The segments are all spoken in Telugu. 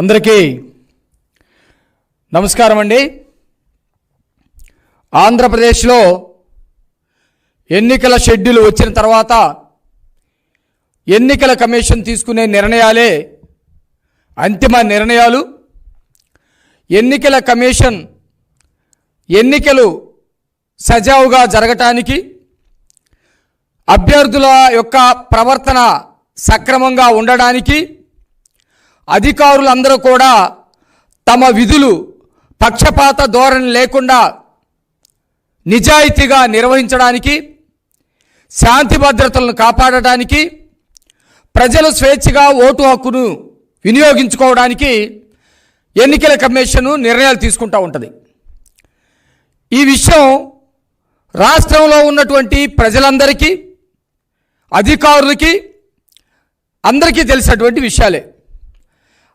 అందరికీ నమస్కారం అండి. ఆంధ్రప్రదేశ్లో ఎన్నికల షెడ్యూల్ వచ్చిన తర్వాత ఎన్నికల కమిషన్ తీసుకునే నిర్ణయాలే అంతిమ నిర్ణయాలు. ఎన్నికల కమిషన్ ఎన్నికలు సజావుగా జరగటానికి, అభ్యర్థుల యొక్క ప్రవర్తన సక్రమంగా ఉండడానికి, అధికారులందరూ కూడా తమ విధులు పక్షపాత ధోరణి లేకుండా నిజాయితీగా నిర్వహించడానికి, శాంతి భద్రతలను కాపాడడానికి, ప్రజలు స్వేచ్ఛగా ఓటు హక్కును వినియోగించుకోవడానికి ఎన్నికల కమిషన్ నిర్ణయాలు తీసుకుంటూ ఉంటుంది. ఈ విషయం రాష్ట్రంలో ఉన్నటువంటి ప్రజలందరికీ, అధికారులకి అందరికీ తెలిసినటువంటి విషయాలే.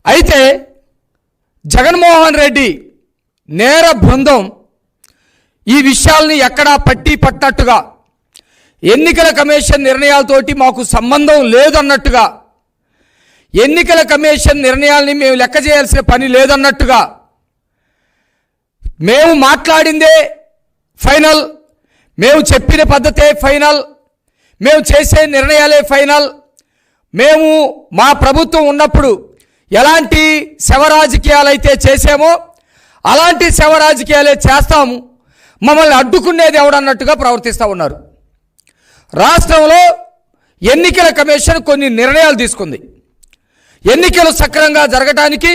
అయితే జగన్మోహన్ రెడ్డి నేర బృందం ఈ విషయాల్ని ఎక్కడా పట్టినట్టుగా, ఎన్నికల కమిషన్ నిర్ణయాలతోటి మాకు సంబంధం లేదన్నట్టుగా, ఎన్నికల కమిషన్ నిర్ణయాల్ని మేము లెక్క చేయాల్సిన పని లేదన్నట్టుగా, మేము మాట్లాడిందే ఫైనల్, మేము చెప్పిన పద్ధతే ఫైనల్, మేము చేసే నిర్ణయాలే ఫైనల్, మేము మా ప్రభుత్వం ఉన్నప్పుడు ఎలాంటి శవరాజకీయాలు అయితే చేసామో అలాంటి శవరాజకీయాలే చేస్తాము, మమ్మల్ని అడ్డుకునేది ఎవడన్నట్టుగా ప్రవర్తిస్తూ ఉన్నారు. రాష్ట్రంలో ఎన్నికల కమిషన్ కొన్ని నిర్ణయాలు తీసుకుంది. ఎన్నికలు సక్రమంగా జరగటానికి,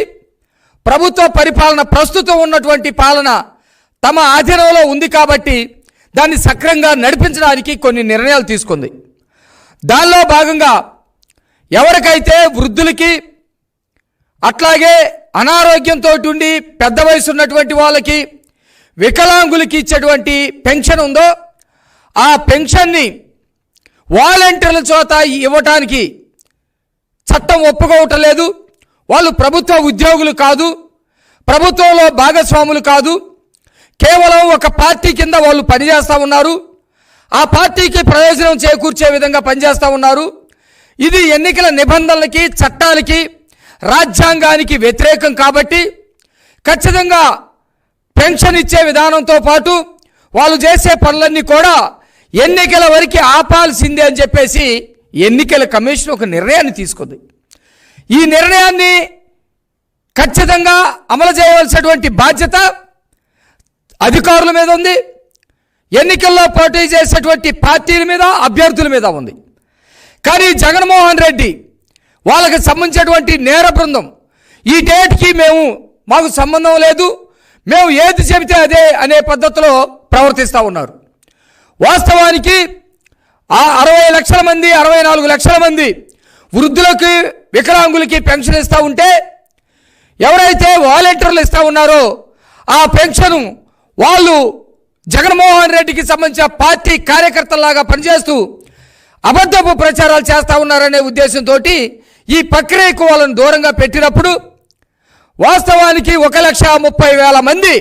ప్రభుత్వ పరిపాలన ప్రస్తుతం ఉన్నటువంటి పాలన తమ ఆధీనంలో ఉంది కాబట్టి దాన్ని సక్రమంగా నడిపించడానికి కొన్ని నిర్ణయాలు తీసుకుంది. దానిలో భాగంగా ఎవరికైతే వృద్ధులకి, అట్లాగే అనారోగ్యంతో ఉండి పెద్ద వయసు ఉన్నటువంటి వాళ్ళకి, వికలాంగులకి ఇచ్చేటువంటి పెన్షన్ ఉందో ఆ పెన్షన్ని వాలంటీర్ల చేత ఇవ్వటానికి చట్టం ఒప్పుకోవటం లేదు. వాళ్ళు ప్రభుత్వ ఉద్యోగులు కాదు, ప్రభుత్వంలో భాగస్వాములు కాదు, కేవలం ఒక పార్టీ కింద వాళ్ళు పనిచేస్తూ ఉన్నారు, ఆ పార్టీకి ప్రయోజనం చేకూర్చే విధంగా పనిచేస్తూ ఉన్నారు. ఇది ఎన్నికల నిబంధనలకి, చట్టాలకి, రాజ్యాంగానికి వ్యతిరేకం కాబట్టి ఖచ్చితంగా పెన్షన్ ఇచ్చే విధానంతో పాటు వాళ్ళు చేసే పనులన్నీ కూడా ఎన్నికల వరకు ఆపాల్సిందే అని చెప్పేసి ఎన్నికల కమిషన్ ఒక నిర్ణయాన్ని తీసుకుంది. ఈ నిర్ణయాన్ని ఖచ్చితంగా అమలు చేయవలసినటువంటి బాధ్యత అధికారుల మీద ఉంది, ఎన్నికల్లో పోటీ చేసేటువంటి పార్టీల మీద, అభ్యర్థుల మీద ఉంది. కానీ జగన్మోహన్ రెడ్డి వాళ్ళకి సంబంధించినటువంటి నేర బృందం ఈ డేట్కి మాకు సంబంధం లేదు, మేము ఏది చెబితే అదే అనే పద్ధతిలో ప్రవర్తిస్తూ ఉన్నారు. వాస్తవానికి 60 లక్షల మంది, 64 లక్షల మంది వృద్ధులకి, వికలాంగులకి పెన్షన్ ఇస్తూ ఉంటే ఎవరైతే వాలంటీర్లు ఇస్తూ ఉన్నారో ఆ పెన్షన్ వాళ్ళు జగన్మోహన్ రెడ్డికి సంబంధించిన పార్టీ కార్యకర్తలాగా పనిచేస్తూ అబద్ధపు ప్రచారాలు చేస్తూ ఉన్నారనే ఉద్దేశంతో ఈ ప్రక్రియకు వాళ్ళని దూరంగా పెట్టినప్పుడు వాస్తవానికి 1,30,000 మంది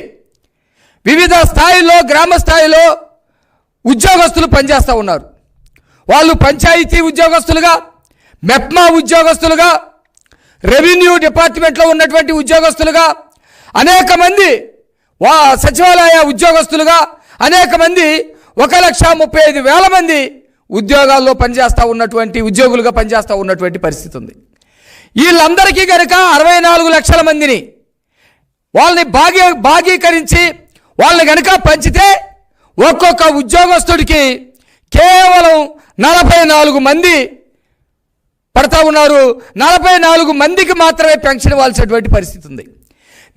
వివిధ స్థాయిలో, గ్రామ స్థాయిలో ఉద్యోగస్తులు పనిచేస్తూ ఉన్నారు. వాళ్ళు పంచాయతీ ఉద్యోగస్తులుగా, మెప్మా ఉద్యోగస్తులుగా, రెవెన్యూ డిపార్ట్మెంట్లో ఉన్నటువంటి ఉద్యోగస్తులుగా, అనేక మంది సచివాలయ ఉద్యోగస్తులుగా, అనేక మంది 1,35,000 మంది ఉద్యోగాల్లో పనిచేస్తూ ఉన్నటువంటి ఉద్యోగులుగా పనిచేస్తూ ఉన్నటువంటి పరిస్థితి ఉంది. వీళ్ళందరికీ కనుక 64 లక్షల మందిని వాళ్ళని భాగీకరించి వాళ్ళని కనుక పంచితే ఒక్కొక్క ఉద్యోగస్తుడికి కేవలం 44 మంది పడతా ఉన్నారు. 44 మందికి మాత్రమే పెన్షన్ ఇవ్వాల్సినటువంటి పరిస్థితి ఉంది.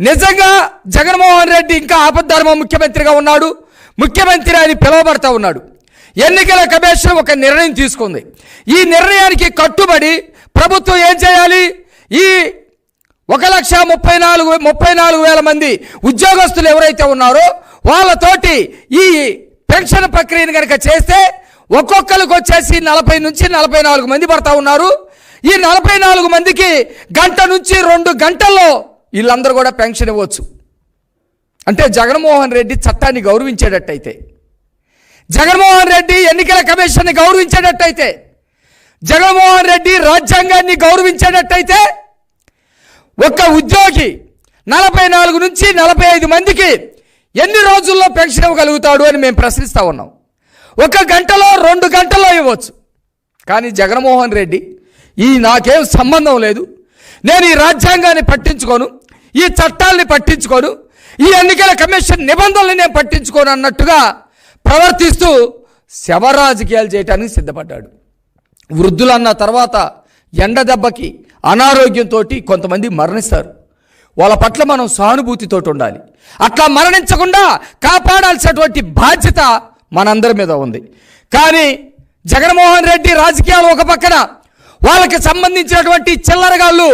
నిజంగా జగన్మోహన్ రెడ్డి ఇంకా ఆపద్ధర్మ ముఖ్యమంత్రిగా ఉన్నాడు, ముఖ్యమంత్రి అని పిలువబడతా ఉన్నాడు. ఎన్నికల కమిషన్ ఒక నిర్ణయం తీసుకుంది. ఈ నిర్ణయానికి కట్టుబడి ప్రభుత్వం ఏం చేయాలి? ఈ 1,34,000 మంది ఉద్యోగస్తులు ఎవరైతే ఉన్నారో వాళ్ళతోటి ఈ పెన్షన్ ప్రక్రియను కనుక చేస్తే ఒక్కొక్కరికి వచ్చేసి 40 నుంచి 44 మంది పడతా ఉన్నారు. ఈ 44 మందికి గంట నుంచి 2 గంటల్లో వీళ్ళందరూ కూడా పెన్షన్ ఇవ్వచ్చు. అంటే జగన్మోహన్ రెడ్డి చట్టాన్ని గౌరవించేటట్టయితే, జగన్మోహన్ రెడ్డి ఎన్నికల కమిషన్ని గౌరవించేటట్టయితే, జగన్మోహన్ రెడ్డి రాజ్యాంగాన్ని గౌరవించేటట్టయితే ఒక్క ఉద్యోగి 44 నుంచి 45 మందికి ఎన్ని రోజుల్లో పెన్షన్ ఇవ్వగలుగుతాడు అని మేము ప్రశ్నిస్తూ ఉన్నాం. 1 గంటలో 2 గంటల్లో ఇవ్వచ్చు. కానీ జగన్మోహన్ రెడ్డి నాకేం సంబంధం లేదు, నేను ఈ రాజ్యాంగాన్ని పట్టించుకోను, ఈ చట్టాలని పట్టించుకోను, ఈ ఎన్నికల కమిషన్ నిబంధనలు నేను పట్టించుకోను అన్నట్టుగా ప్రవర్తిస్తూ శవ రాజకీయాలు చేయడానికి సిద్ధపడ్డాడు. వృద్ధులన్న తర్వాత ఎండ దెబ్బకి అనారోగ్యంతో కొంతమంది మరణిస్తారు. వాళ్ళ పట్ల మనం సానుభూతితో ఉండాలి. అట్లా మరణించకుండా కాపాడాల్సినటువంటి బాధ్యత మనందరి మీద ఉంది. కానీ జగన్మోహన్ రెడ్డి రాజకీయాలు ఒక పక్కన, వాళ్ళకి సంబంధించినటువంటి చిల్లరగాళ్ళు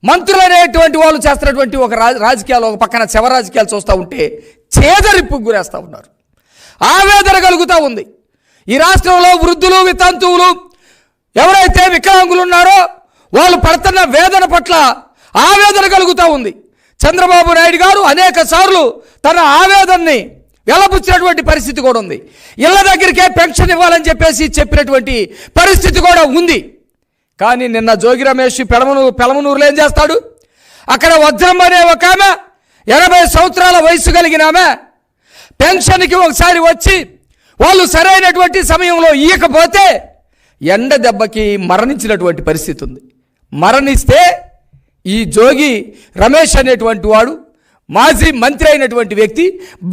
మంత్రులు అనేటువంటి వాళ్ళు చేస్తున్నటువంటి ఒక రాజకీయాలు ఒక పక్కన శవ రాజకీయాలు చూస్తూ ఉంటే చేదరిప్పుకు గురేస్తూ ఉన్నారు. ఆవేదన కలుగుతూ ఉంది. ఈ రాష్ట్రంలో వృద్ధులు, వితంతువులు, ఎవరైతే వికలాంగులు ఉన్నారో వాళ్ళు పడుతున్న వేదన పట్ల ఆవేదన కలుగుతూ ఉంది. చంద్రబాబు నాయుడు గారు అనేక సార్లు తన ఆవేదనని వెలబుచ్చినటువంటి పరిస్థితి కూడా ఉంది. ఇళ్ళ దగ్గరికే పెన్షన్ ఇవ్వాలని చెప్పినటువంటి పరిస్థితి కూడా ఉంది. కానీ నిన్న జోగి రమేష్ పెలమనూరులో ఏం చేస్తాడు? అక్కడ వజ్రం అనే ఒక ఆమె 80 సంవత్సరాల వయసు కలిగిన ఆమె పెన్షన్కి ఒకసారి వచ్చి వాళ్ళు సరైనటువంటి సమయంలో ఇవ్వకపోతే ఎండ దెబ్బకి మరణించినటువంటి పరిస్థితి ఉంది. మరణిస్తే ఈ జోగి రమేష్ అనేటువంటి వాడు మాజీ మంత్రి అయినటువంటి వ్యక్తి,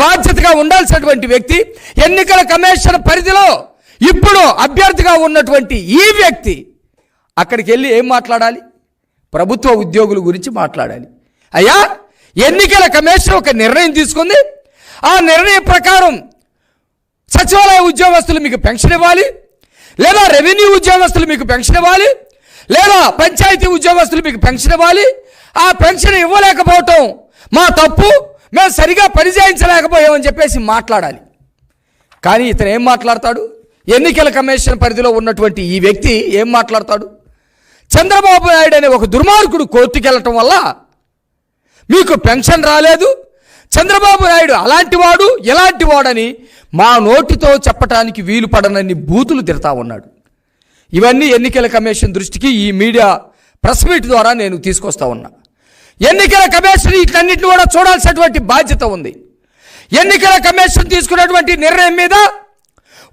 బాధ్యతగా ఉండాల్సినటువంటి వ్యక్తి, ఎన్నికల కమిషన్ పరిధిలో ఇప్పుడు అభ్యర్థిగా ఉన్నటువంటి ఈ వ్యక్తి అక్కడికి వెళ్ళి ఏం మాట్లాడాలి? ప్రభుత్వ ఉద్యోగుల గురించి మాట్లాడాలి. అయ్యా, ఎన్నికల కమిషన్ ఒక నిర్ణయం తీసుకుంది, ఆ నిర్ణయం ప్రకారం సచివాలయ ఉద్యోగస్తులు మీకు పెన్షన్ ఇవ్వాలి, లేదా రెవెన్యూ ఉద్యోగస్తులు మీకు పెన్షన్ ఇవ్వాలి, లేదా పంచాయతీ ఉద్యోగస్తులు మీకు పెన్షన్ ఇవ్వాలి. ఆ పెన్షన్ ఇవ్వలేకపోవటం మా తప్పు, మేము సరిగా పనిచేయించలేకపోయామని చెప్పేసి మాట్లాడాలి. కానీ ఇతను ఏం మాట్లాడతాడు? ఎన్నికల కమిషన్ పరిధిలో ఉన్నటువంటి ఈ వ్యక్తి ఏం మాట్లాడతాడు? చంద్రబాబు నాయుడు అనే ఒక దుర్మార్గుడు కోర్టుకు వెళ్ళటం వల్ల మీకు పెన్షన్ రాలేదు, చంద్రబాబు నాయుడు అలాంటి వాడు ఎలాంటి వాడని మా నోటితో చెప్పటానికి వీలు పడనన్ని బూతులు తిడతా ఉన్నాడు. ఇవన్నీ ఎన్నికల కమిషన్ దృష్టికి ఈ మీడియా ప్రెస్ మీట్ ద్వారా నేను తీసుకొస్తా ఉన్నా. ఎన్నికల కమిషన్ వీటన్నిటిని కూడా చూడాల్సినటువంటి బాధ్యత ఉంది. ఎన్నికల కమిషన్ తీసుకున్నటువంటి నిర్ణయం మీద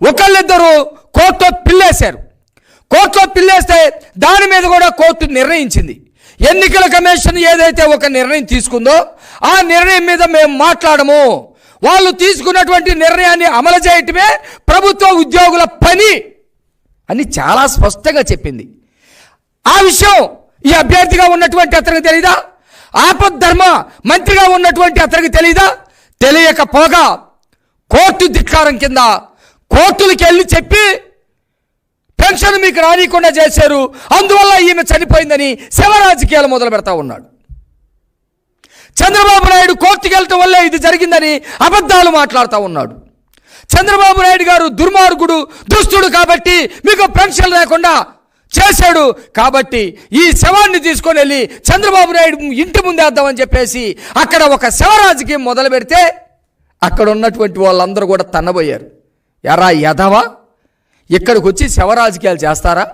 ఒకళ్ళిద్దరూ కోర్టులో పిల్లేశారు. కోర్టులో పిల్లేస్తే దాని మీద కూడా కోర్టు నిర్ణయించింది. ఎన్నికల కమిషన్ ఏదైతే ఒక నిర్ణయం తీసుకుందో ఆ నిర్ణయం మీద మేము మాట్లాడము, వాళ్ళు తీసుకున్నటువంటి నిర్ణయాన్ని అమలు చేయటమే ప్రభుత్వ ఉద్యోగుల పని అని చాలా స్పష్టంగా చెప్పింది. ఆ విషయం ఈ అభ్యర్థిగా ఉన్నటువంటి అతనికి తెలీదా? ఆపద్ధర్మ మంత్రిగా ఉన్నటువంటి అతనికి తెలీదా? తెలియకపోగా కోర్టు ధిక్కారం కింద కోర్టులకి వెళ్ళి చెప్పి పెన్షన్ మీకు రానికుండా చేశారు, అందువల్ల ఈమె చనిపోయిందని శవ రాజకీయాలు మొదలు పెడతా ఉన్నాడు. చంద్రబాబు నాయుడు కోర్టుకి వెళ్ళటం వల్లే ఇది జరిగిందని అబద్ధాలు మాట్లాడుతూ ఉన్నాడు. చంద్రబాబు నాయుడు గారు దుర్మార్గుడు, దుష్టుడు కాబట్టి మీకు పెన్షన్ లేకుండా చేశాడు, కాబట్టి ఈ శవాన్ని తీసుకొని వెళ్ళి చంద్రబాబు నాయుడు ఇంటి ముందేద్దామని చెప్పేసి అక్కడ ఒక శవ రాజకీయం మొదలు పెడితే అక్కడ ఉన్నటువంటి వాళ్ళందరూ కూడా తన్నబోయారు. ఎరా యదవా, ఇక్కడికి వచ్చి శవ రాజకీయాలు చేస్తారా?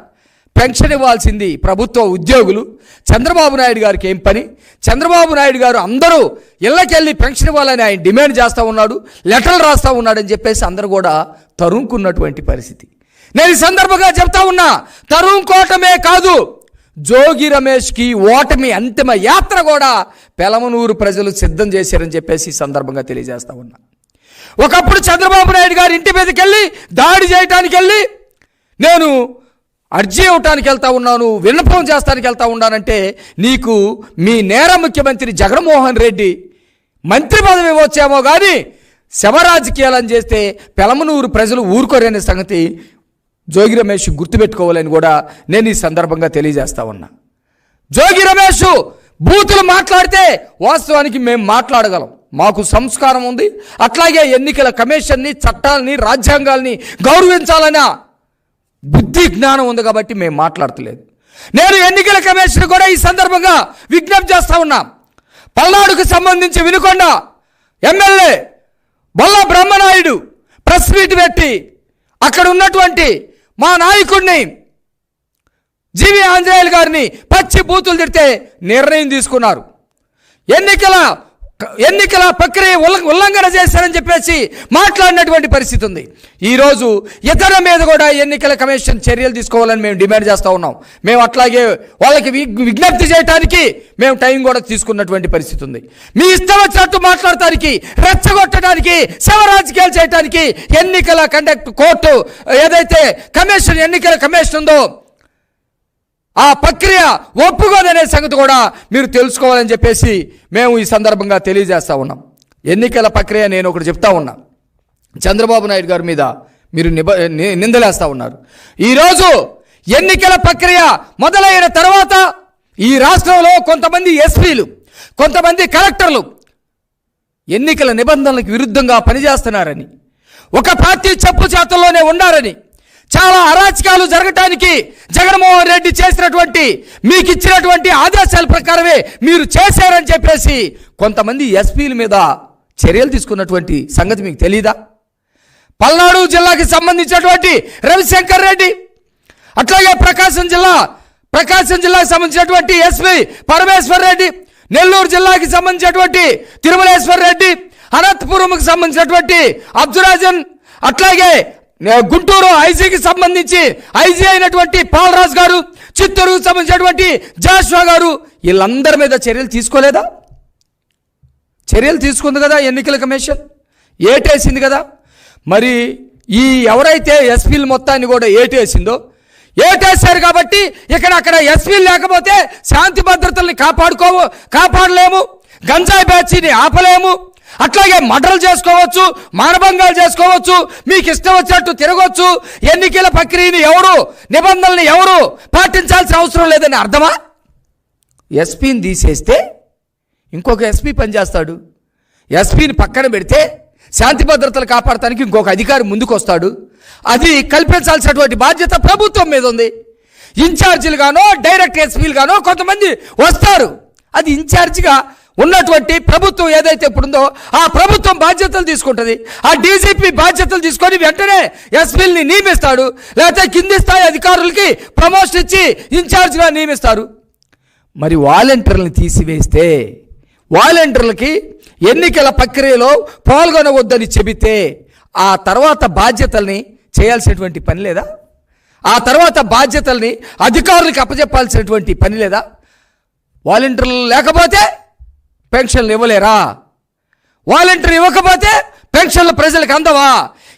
పెన్షన్ ఇవ్వాల్సింది ప్రభుత్వ ఉద్యోగులు, చంద్రబాబు నాయుడు గారికి ఏం పని? చంద్రబాబు నాయుడు గారు అందరూ ఇళ్ళకెళ్ళి పెన్షన్ ఇవ్వాలని ఆయన డిమాండ్ చేస్తూ ఉన్నాడు, లెటర్లు రాస్తూ ఉన్నాడని చెప్పేసి అందరూ కూడా తరుముకున్నటువంటి పరిస్థితి. నేను ఈ సందర్భంగా చెప్తా ఉన్నా, తరుముకోవటమే కాదు, జోగి రమేష్కి ఓటమి అంతిమ యాత్ర కూడా పెలమనూరు ప్రజలు సిద్ధం చేశారని చెప్పేసి ఈ సందర్భంగా తెలియజేస్తా ఉన్నా. ఒకప్పుడు చంద్రబాబు నాయుడు గారి ఇంటి మీదకి వెళ్ళి దాడి చేయడానికి వెళ్ళి నేను అర్జీ ఇవ్వటానికి వెళ్తా ఉన్నాను, విన్నపం చేస్తానికి వెళ్తా ఉన్నానంటే నీకు మీ నేర ముఖ్యమంత్రి జగన్మోహన్ రెడ్డి మంత్రి పదవి ఇవ్వచ్చేమో కానీ శవ రాజకీయాలని చేస్తే పెలమనూరు ప్రజలు ఊరుకోరనే సంగతి జోగి రమేష్ గుర్తుపెట్టుకోవాలని కూడా నేను ఈ సందర్భంగా తెలియజేస్తా ఉన్నా. జోగి రమేష్ బూతులు మాట్లాడితే వాస్తవానికి మేము మాట్లాడగలం, మాకు సంస్కారం ఉంది, అట్లాగే ఎన్నికల కమిషన్ని, చట్టాలని, రాజ్యాంగాల్ని గౌరవించాలన్న బుద్ధి జ్ఞానం ఉంది కాబట్టి మేము మాట్లాడతలేదు. నేను ఎన్నికల కమిషన్ కూడా ఈ సందర్భంగా విజ్ఞప్తి చేస్తా ఉన్నా. పల్నాడుకు సంబంధించి Vinukonda MLA Bolla Brahmanaidu press meet పెట్టి అక్కడ ఉన్నటువంటి మా నాయకుడిని జీవి ఆంజనేయులు గారిని పచ్చి బూతులు తిడితే నిర్ణయం తీసుకున్నారు. ఎన్నికల ప్రక్రియ ఉల్లంఘన చేశారని చెప్పేసి మాట్లాడినటువంటి పరిస్థితి ఉంది. ఈరోజు ఇతర మీద కూడా ఎన్నికల కమిషన్ చర్యలు తీసుకోవాలని మేము డిమాండ్ చేస్తూ ఉన్నాం. మేము అట్లాగే వాళ్ళకి విజ్ఞప్తి చేయడానికి మేము టైం కూడా తీసుకున్నటువంటి పరిస్థితి ఉంది. మీ ఇష్టం వచ్చినట్టు మాట్లాడటానికి, రెచ్చగొట్టడానికి, శవ రాజకీయాలు చేయడానికి ఎన్నికల కండక్ట్ కోర్టు ఏదైతే ఎన్నికల కమిషన్ ఉందో ఆ ప్రక్రియ ఒప్పుకోదనే సంగతి కూడా మీరు తెలుసుకోవాలని చెప్పేసి మేము ఈ సందర్భంగా తెలియజేస్తూ ఉన్నాం. ఎన్నికల ప్రక్రియ నేను ఒకటి చెప్తా ఉన్నా. చంద్రబాబు నాయుడు గారి మీద మీరు నిందలేస్తూ ఉన్నారు. ఈరోజు ఎన్నికల ప్రక్రియ మొదలైన తర్వాత ఈ రాష్ట్రంలో కొంతమంది ఎస్పీలు, కొంతమంది కలెక్టర్లు ఎన్నికల నిబంధనలకు విరుద్ధంగా పనిచేస్తున్నారని, ఒక పార్టీ చెప్పు చేతుల్లోనే ఉన్నారని, చాలా అరాచకాలు జరగటానికి జగన్మోహన్ రెడ్డి చేసినటువంటి మీకు ఇచ్చినటువంటి ఆదేశాల ప్రకారమే మీరు చేశారని చెప్పేసి కొంతమంది ఎస్పీల మీద చర్యలు తీసుకున్నటువంటి సంగతి మీకు తెలీదా? పల్నాడు జిల్లాకి సంబంధించినటువంటి రవిశంకర్ రెడ్డి, అట్లాగే ప్రకాశం జిల్లాకి సంబంధించినటువంటి ఎస్పీ పరమేశ్వర్ రెడ్డి, నెల్లూరు జిల్లాకి సంబంధించినటువంటి తిరుమలేశ్వర్ రెడ్డి, అనంతపురంకి సంబంధించినటువంటి అబ్దురాజన్, అట్లాగే గుంటూరు ఐజీకి సంబంధించి ఐజీ అయినటువంటి పాలరాజు గారు, చిత్తూరుకు సంబంధించినటువంటి జాషువా గారు, వీళ్ళందరి మీద చర్యలు తీసుకోలేదా? చర్యలు తీసుకుంది కదా ఎన్నికల కమిషన్, ఏటేసింది కదా. మరి ఈ ఎవరైతే ఎస్పీలు మొత్తాన్ని కూడా ఏటేసిందో, ఏటేశారు కాబట్టి అక్కడ ఎస్పీలు లేకపోతే శాంతి భద్రతల్ని కాపాడలేము, గంజాయి బ్యాచ్ని ఆపలేము, అట్లాగే మర్డర్లు చేసుకోవచ్చు, మానభంగాలు చేసుకోవచ్చు, మీకు ఇష్టం వచ్చినట్టు తిరగవచ్చు. ఎన్నికల ప్రక్రియని నిబంధనల్ని ఎవరు పాటించాల్సిన అవసరం లేదని అర్థమా? ఎస్పీని తీసేస్తే ఇంకొక ఎస్పీ పనిచేస్తాడు, ఎస్పీని పక్కన పెడితే శాంతి భద్రతలు కాపాడటానికి ఇంకొక అధికారి ముందుకు వస్తాడు. అది కల్పించాల్సినటువంటి బాధ్యత ప్రభుత్వం మీద ఉంది. ఇన్ఛార్జీలుగానో డైరెక్ట్ ఎస్పీలుగానో కొంతమంది వస్తారు. అది ఇన్ఛార్జిగా ఉన్నటువంటి ప్రభుత్వం ఏదైతే ఇప్పుడుందో ఆ ప్రభుత్వం బాధ్యతలు తీసుకుంటుంది. ఆ డీజీపీ బాధ్యతలు తీసుకొని వెంటనే ఎస్పీలని నియమిస్తాడు, లేకపోతే కింది స్థాయి అధికారులకి ప్రమోషన్ ఇచ్చి ఇన్ఛార్జ్గా నియమిస్తారు. మరి వాలంటీర్లను తీసివేస్తే, వాలంటీర్లకి ఎన్నికల ప్రక్రియలో పాల్గొనవద్దని చెబితే ఆ తర్వాత బాధ్యతల్ని చేయాల్సినటువంటి పని లేదా? ఆ తర్వాత బాధ్యతల్ని అధికారులకు అప్పచెప్పాల్సినటువంటి పని లేదా? వాలంటీర్లు లేకపోతే పెన్షన్లు ఇవ్వలేరా? వాలంటీర్ ఇవ్వకపోతే పెన్షన్లు ప్రజలకు అందవా?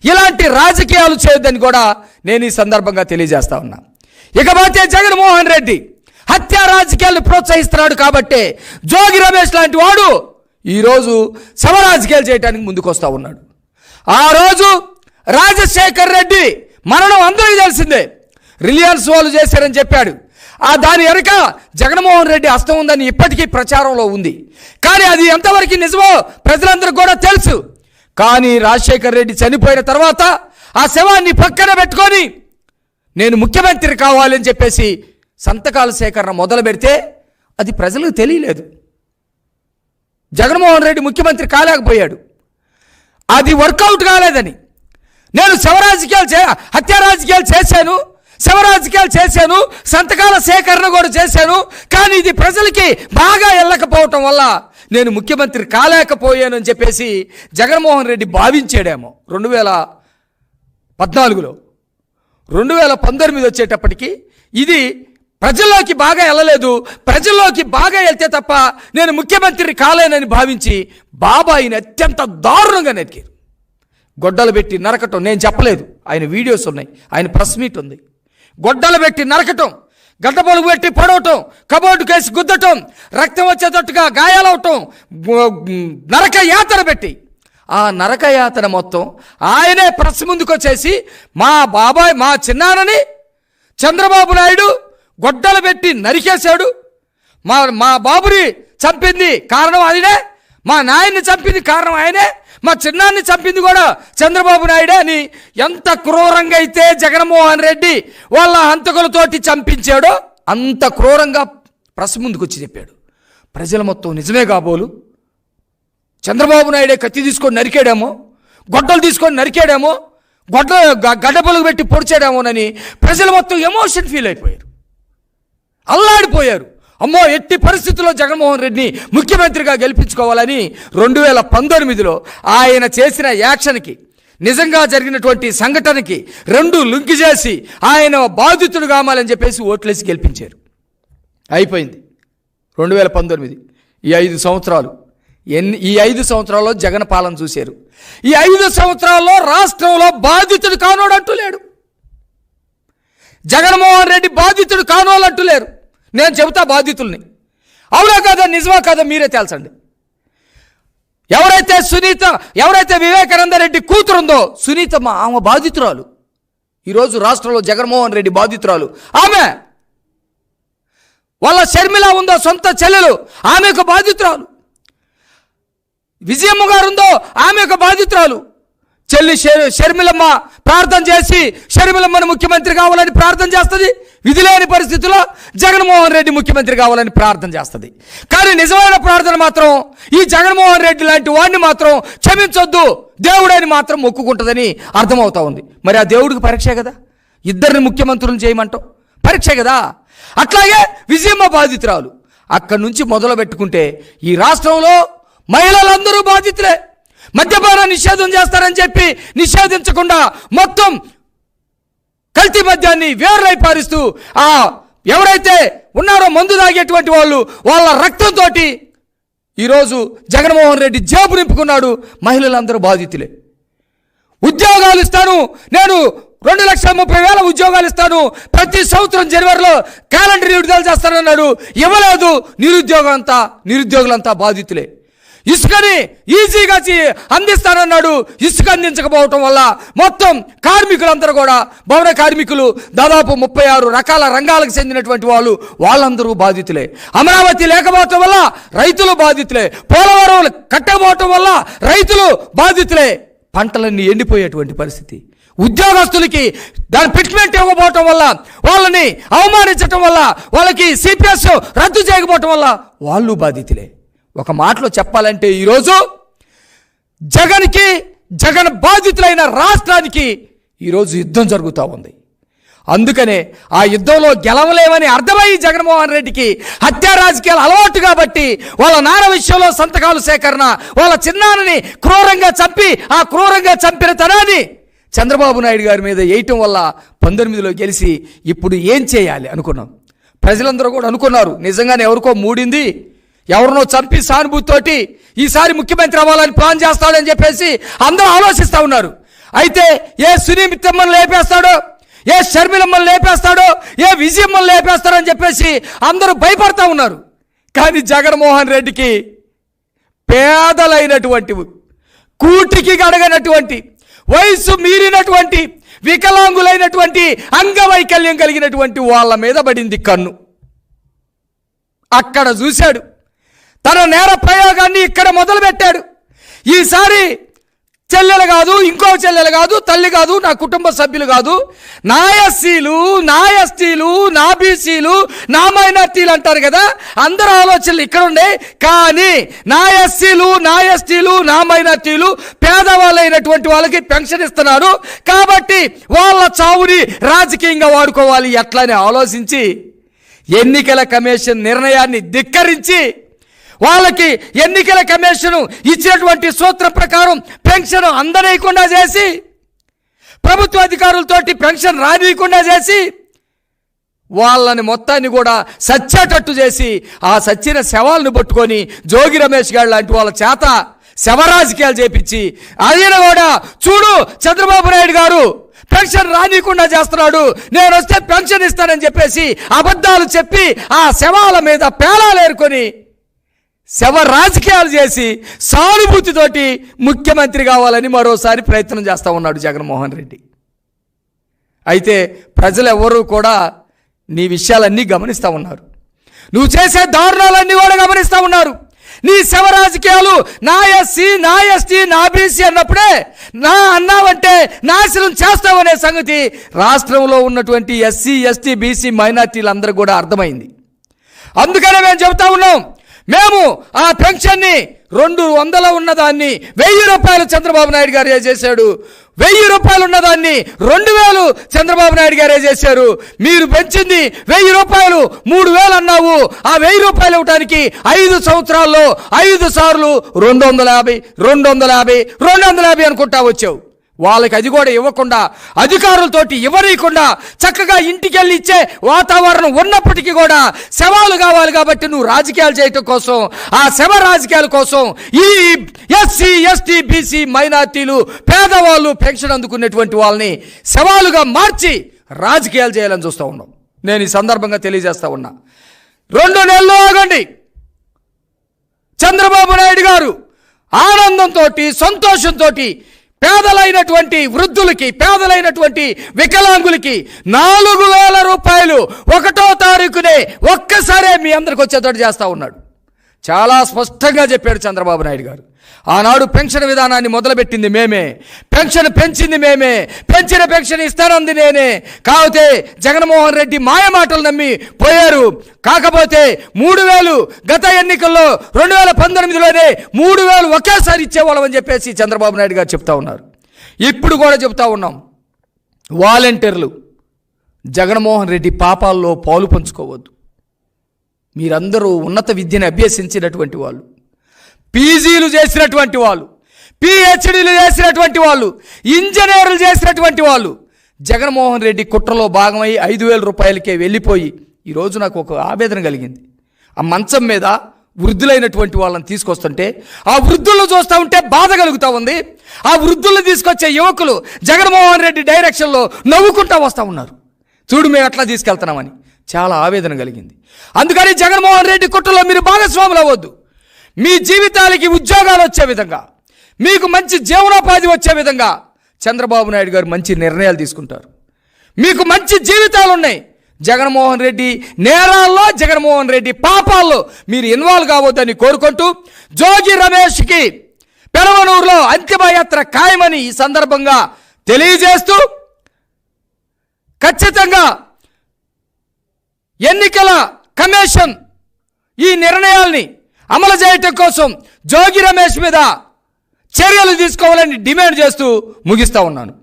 ఇలాంటి రాజకీయాలు చేయొద్దని కూడా నేను ఈ సందర్భంగా తెలియజేస్తా ఉన్నా. ఇకపోతే జగన్మోహన్ రెడ్డి హత్యా రాజకీయాలను ప్రోత్సహిస్తున్నాడు కాబట్టి జోగి రమేష్ లాంటి వాడు ఈరోజు శవ రాజకీయాలు చేయడానికి ముందుకు వస్తూ ఉన్నాడు. ఆ రోజు రాజశేఖర్ రెడ్డి మరణం అందరికీ తెలిసిందే, రిలయన్స్ వాళ్ళు చేశారని చెప్పాడు. దాని వెనుక జగన్మోహన్ రెడ్డి హస్తం ఉందని ఇప్పటికీ ప్రచారంలో ఉంది. కానీ అది ఎంతవరకు నిజమో ప్రజలందరికీ కూడా తెలుసు. కానీ రాజశేఖర్ రెడ్డి చనిపోయిన తర్వాత ఆ శవాన్ని పక్కన పెట్టుకొని నేను ముఖ్యమంత్రి కావాలని చెప్పేసి సంతకాల సేకరణ మొదలు పెడితే అది ప్రజలకు తెలియలేదు. జగన్మోహన్ రెడ్డి ముఖ్యమంత్రి కాలేకపోయాడు. అది వర్కౌట్ కాలేదని నేను హత్యా రాజకీయాలు చేశాను, శవ రాజకీయాలు చేశాను, సంతకాల సేకరణ కూడా చేశాను, కానీ ఇది ప్రజలకి బాగా వెళ్ళకపోవటం వల్ల నేను ముఖ్యమంత్రి కాలేకపోయాను అని చెప్పేసి జగన్మోహన్ రెడ్డి భావించాడేమో 2014లో. 2019 వచ్చేటప్పటికి ఇది ప్రజల్లోకి బాగా వెళ్ళలేదు, ప్రజల్లోకి బాగా వెళ్తే తప్ప నేను ముఖ్యమంత్రి కాలేనని భావించి బాబాయిని అత్యంత దారుణంగా నరికారు. గొడ్డలు పెట్టి నరకటం నేను చెప్పలేదు, ఆయన వీడియోస్ ఉన్నాయి, ఆయన ప్రెస్ మీట్ ఉంది. గొడ్డలు పెట్టి నరకటం, గడ్డ పొలుగు పెట్టి పడవటం, కబోర్డు కేసి గుద్దటం, రక్తం వచ్చేటట్టుగా గాయాలవటం, నరక యాతన పెట్టి ఆ నరక యాతన మొత్తం ఆయనే ప్రెస్ ముందుకు వచ్చేసి మా బాబాయ్ మా చిన్నాన్నని చంద్రబాబు నాయుడు గొడ్డలు పెట్టి నరికేశాడు, మా బాబుని చంపింది కారణం ఆయనే, మా నాయన్ని చంపింది కారణం ఆయనే, మా చిన్నాన్ని చంపింది కూడా చంద్రబాబు నాయుడే అని ఎంత క్రూరంగా అయితే జగన్మోహన్ రెడ్డి వాళ్ళ హంతకులతోటి చంపించాడో అంత క్రూరంగా ప్రెస్ ముందుకు వచ్చి చెప్పాడు. ప్రజలు మొత్తం నిజమే కాబోలు, చంద్రబాబు నాయుడే కత్తి తీసుకొని నరికాడేమో, గొడ్డలు తీసుకొని నరికాడేమో, గడ్డ పొలుగు పెట్టి పొడిచాడేమోనని ప్రజలు మొత్తం ఎమోషన్ ఫీల్ అయిపోయారు. అల్లాడిపోయారు. అమ్మో, ఎట్టి పరిస్థితుల్లో జగన్మోహన్ రెడ్డిని ముఖ్యమంత్రిగా గెలిపించుకోవాలని 2019లో ఆయన చేసిన యాక్షన్కి, నిజంగా జరిగినటువంటి సంఘటనకి రెండు లింక్ చేసి ఆయన బాధితుడు కావాలని చెప్పేసి ఓట్లేసి గెలిపించారు. అయిపోయింది 2019. ఈ 5 సంవత్సరాలు ఈ 5 సంవత్సరాల్లో జగన్ పాలన చూశారు. ఈ 5 సంవత్సరాల్లో రాష్ట్రంలో బాధితుడు కానోడంటూ లేడు. జగన్మోహన్ రెడ్డి బాధితుడు కానోళ్ళంటూ లేరు. నేను చెబుతా బాధితుల్ని, అవునా కాదా, నిజమా కాదా మీరే తేల్చండి. ఎవరైతే వివేకానంద రెడ్డి కూతురుందో సునీతమ్మ, ఆమె బాధితురాలు. ఈరోజు రాష్ట్రంలో జగన్మోహన్ రెడ్డి బాధితురాలు ఆమె. వాళ్ళ షర్మిల ఉందో సొంత చెల్లెలు, ఆమె ఒక బాధితురాలు. విజయమ్మ గారు ఉందో ఆమె ఒక బాధితురాలు. చెల్లి షర్మిలమ్మ ప్రార్థన చేసి షర్మిలమ్మను ముఖ్యమంత్రి కావాలని ప్రార్థన చేస్తుంది. విధి లేని పరిస్థితుల్లో జగన్మోహన్ రెడ్డి ముఖ్యమంత్రి కావాలని ప్రార్థన చేస్తుంది. కానీ నిజమైన ప్రార్థన మాత్రం ఈ జగన్మోహన్ రెడ్డి లాంటి వాడిని మాత్రం క్షమించొద్దు దేవుడని మాత్రం మొక్కుకుంటుందని అర్థమవుతా ఉంది. మరి ఆ దేవుడికి పరీక్షే కదా, ఇద్దరిని ముఖ్యమంత్రులను చేయమంటాం, పరీక్షే కదా. అట్లాగే విజయమ్మ బాధితురాలు. అక్కడి నుంచి మొదలు పెట్టుకుంటే ఈ రాష్ట్రంలో మహిళలందరూ బాధితులే. మద్యపాన నిషేధం చేస్తారని చెప్పి నిషేధించకుండా మొత్తం కల్తీ మద్యాన్ని వేర్లై పారిస్తూ ఎవరైతే ఉన్నారో మందు తాగేటువంటి వాళ్ళ రక్తంతో ఈరోజు జగన్మోహన్ రెడ్డి జేబు నింపుకున్నాడు. మహిళలందరూ బాధితులే. ఉద్యోగాలు ఇస్తాను, నేను 2,30,000 ఉద్యోగాలు ఇస్తాను, ప్రతి సంవత్సరం జనవరిలో క్యాలెండర్ విడుదల చేస్తానన్నాడు, ఇవ్వలేదు. నిరుద్యోగులంతా బాధితులే. ఇసుకని ఈజీగా అందిస్తానన్నాడు, ఇసుక అందించకపోవటం వల్ల మొత్తం కార్మికులందరూ కూడా, భవన కార్మికులు దాదాపు 36 రకాల రంగాలకు చెందినటువంటి వాళ్ళందరూ బాధితులే. అమరావతి లేకపోవటం వల్ల రైతులు బాధితులే. పోలవరం కట్టకపోవటం వల్ల రైతులు బాధితులే. పంటలన్నీ ఎండిపోయేటువంటి పరిస్థితి. ఉద్యోగస్తులకి దాని ఫిట్మెంట్ ఇవ్వకపోవటం వల్ల, వాళ్ళని అవమానించటం వల్ల, వాళ్ళకి సిపిఎస్ రద్దు చేయకపోవటం వల్ల వాళ్ళు బాధితులే. ఒక మాటలో చెప్పాలంటే ఈరోజు జగన్ బాధితులైన రాష్ట్రానికి ఈరోజు యుద్ధం జరుగుతూ ఉంది. అందుకనే ఆ యుద్ధంలో గెలవలేమని అర్థమై జగన్మోహన్ రెడ్డికి హత్యా రాజకీయాలు అలవాటు కాబట్టి వాళ్ళ నాన్న విషయంలో సంతకాలు సేకరణ, వాళ్ళ చిన్నాన్నని క్రూరంగా చంపి ఆ క్రూరంగా చంపిన తనాన్ని చంద్రబాబు నాయుడు గారి మీద వేయటం వల్ల 19లో గెలిచి ఇప్పుడు ఏం చేయాలి అనుకున్నాం. ప్రజలందరూ కూడా అనుకున్నారు నిజంగానే ఎవరికో మూడింది, ఎవరినో చంపి సానుభూతితోటి ఈసారి ముఖ్యమంత్రి అవ్వాలని ప్లాన్ చేస్తాడని చెప్పేసి అందరూ ఆలోచిస్తూ ఉన్నారు. అయితే ఏ సునీతమ్మను లేపేస్తాడో, ఏ షర్మిలమ్మను లేపేస్తాడో, ఏ విజయమ్మను లేపేస్తాడని చెప్పేసి అందరూ భయపడతా ఉన్నారు. కానీ జగన్మోహన్ రెడ్డికి పేదలైనటువంటి, కూటికి గడగనటువంటి, వయసు మీరినటువంటి, వికలాంగులైనటువంటి, అంగవైకల్యం కలిగినటువంటి వాళ్ళ మీద పడింది కన్ను. అక్కడ చూశాడు. తన నేర ప్రయోగాన్ని ఇక్కడ మొదలుపెట్టాడు. ఈసారి చెల్లెలు కాదు, ఇంకో చెల్లెలు కాదు, తల్లి కాదు, నా కుటుంబ సభ్యులు కాదు, నా ఎస్సీలు, నా ఎస్టీలు, నా బీసీలు, నా మైనార్టీలు అంటారు కదా, అందరూ ఆలోచనలు ఇక్కడ ఉండే. కానీ నా ఎస్సీలు, నా ఎస్టీలు, నా మైనార్టీలు పేదవాళ్ళైనటువంటి వాళ్ళకి పెన్షన్ ఇస్తున్నారు కాబట్టి వాళ్ళ చావుని రాజకీయంగా వాడుకోవాలి ఎట్లని ఆలోచించి ఎన్నికల కమిషన్ నిర్ణయాన్ని ధిక్కరించి వాళ్ళకి ఎన్నికల కమిషన్ ఇచ్చినటువంటి సూత్రం ప్రకారం పెన్షన్ అందనీయకుండా చేసి, ప్రభుత్వ అధికారులతోటి పెన్షన్ రానియకుండా చేసి, వాళ్ళని మొత్తాన్ని కూడా సచ్చేటట్టు చేసి ఆ సచ్చిన శవాలను పట్టుకొని జోగి రమేష్ గారు లాంటి వాళ్ళ చేత శవరాజకీయాలు చేపించి, ఆయన కూడా చూడు చంద్రబాబు నాయుడు గారు పెన్షన్ రానియకుండా చేస్తున్నాడు, నేను వస్తే పెన్షన్ ఇస్తానని చెప్పేసి అబద్ధాలు చెప్పి ఆ శవాల మీద పేలాలు ఏరుకొని శవ రాజకీయాలు చేసి సానుభూతితోటి ముఖ్యమంత్రి కావాలని మరోసారి ప్రయత్నం చేస్తూ ఉన్నాడు జగన్మోహన్ రెడ్డి. అయితే ప్రజలు ఎవరు కూడా నీ విషయాలన్నీ గమనిస్తూ ఉన్నారు. నువ్వు చేసే దారుణాలన్నీ కూడా గమనిస్తూ ఉన్నారు. నీ శవ రాజకీయాలు నా ఎస్సీ, నా ఎస్టీ, నా బీసీ అన్నప్పుడే నా అన్నావంటే నాశనం చేస్తావనే సంగతి రాష్ట్రంలో ఉన్నటువంటి ఎస్సీ, ఎస్టీ, బీసీ మైనార్టీలందరూ కూడా అర్థమైంది. అందుకనే మేము చెబుతా ఉన్నాం, మేము ఆ పెన్షన్ని 200 ఉన్నదాన్ని 1000 రూపాయలు చంద్రబాబు నాయుడు గారు చేశాడు. 1000 రూపాయలు ఉన్నదాన్ని 2000 చంద్రబాబు నాయుడు గారే చేశారు. మీరు పెంచింది 1000 రూపాయలు, 3000 అన్నావు. ఆ 1000 రూపాయలు ఇవ్వడానికి 5 సంవత్సరాల్లో 5 సార్లు 250, 250, 250 అనుకుంటా వచ్చావు. వాళ్ళకి అది కూడా ఇవ్వకుండా, అధికారులతోటి ఇవ్వనీయకుండా, చక్కగా ఇంటికి వెళ్ళి ఇచ్చే వాతావరణం ఉన్నప్పటికీ కూడా శవాలు కావాలి కాబట్టి నువ్వు రాజకీయాలు చేయటం కోసం, ఆ శవ రాజకీయాల కోసం ఈ ఎస్సీ, ఎస్టీ, బీసీ, మైనార్టీలు, పేదవాళ్ళు, పెన్షన్ అందుకునేటువంటి వాళ్ళని శవాలుగా మార్చి రాజకీయాలు చేయాలని చూస్తూ ఉన్నాం. నేను ఈ సందర్భంగా తెలియజేస్తా ఉన్నా, 2 నెలలు ఆగండి. చంద్రబాబు నాయుడు గారు ఆనందంతో, సంతోషంతో పేదలైనటువంటి వృద్ధులకి, పేదలైనటువంటి వికలాంగులకి 4000 రూపాయలు 1వ తారీఖునే ఒక్కసారే మీ అందరికి వచ్చేటట్టు చేస్తూ ఉన్నాడు. చాలా స్పష్టంగా చెప్పాడు చంద్రబాబు నాయుడు గారు. ఆనాడు పెన్షన్ విధానాన్ని మొదలుపెట్టింది మేమే, పెన్షన్ పెంచింది మేమే, పెంచిన పెన్షన్ ఇస్తానంది నేనే. కాకపోతే జగన్మోహన్ రెడ్డి మాయ మాటలు నమ్మి పోయారు. కాకపోతే 3000 గత ఎన్నికల్లో 2019లోనే 3000 ఒకేసారి ఇచ్చేవాళ్ళం అని చెప్పేసి చంద్రబాబు నాయుడు గారు చెప్తా ఉన్నారు. ఇప్పుడు కూడా చెప్తా ఉన్నాం, వాలంటీర్లు జగన్మోహన్ రెడ్డి పాపాల్లో పాలు పంచుకోవద్దు. మీరందరూ ఉన్నత విద్యను అభ్యసించినటువంటి వాళ్ళు, పీజీలు చేసినటువంటి వాళ్ళు, పిహెచ్డీలు చేసినటువంటి వాళ్ళు, ఇంజనీర్లు చేసినటువంటి వాళ్ళు జగన్మోహన్ రెడ్డి కుట్రలో భాగమై 5000 రూపాయలకే వెళ్ళిపోయి ఈరోజు నాకు ఒక ఆవేదన కలిగింది. ఆ మంచం మీద వృద్ధులైనటువంటి వాళ్ళని తీసుకొస్తుంటే, ఆ వృద్ధులను చూస్తూ ఉంటే బాధ కలుగుతూ ఉంది. ఆ వృద్ధులను తీసుకొచ్చే యువకులు జగన్మోహన్ రెడ్డి డైరెక్షన్లో నవ్వుకుంటూ వస్తూ ఉన్నారు. చూడు మేము ఎట్లా తీసుకెళ్తున్నామని చాలా ఆవేదన కలిగింది. అందుకని జగన్మోహన్ రెడ్డి కుట్రలో మీరు భాగస్వాములు అవ్వద్దు. మీ జీవితాలకి ఉద్యోగాలు వచ్చే విధంగా, మీకు మంచి జీవనోపాధి వచ్చే విధంగా చంద్రబాబు నాయుడు గారు మంచి నిర్ణయాలు తీసుకుంటారు. మీకు మంచి జీవితాలు ఉన్నాయి. జగన్మోహన్ రెడ్డి నేరాల్లో, జగన్మోహన్ రెడ్డి పాపాల్లో మీరు ఇన్వాల్వ్ కావద్దని కోరుకుంటూ, జోగి రమేష్కి పెరవనూరులో అంతిమయాత్ర ఖాయమని ఈ సందర్భంగా తెలియజేస్తూ, ఖచ్చితంగా ఎన్నికల కమిషన్ ఈ నిర్ణయాల్ని అమలు చేయటం కోసం జోగి రమేష్ మీద చర్యలు తీసుకోవాలని డిమాండ్ చేస్తూ ముగిస్తా ఉన్నాను.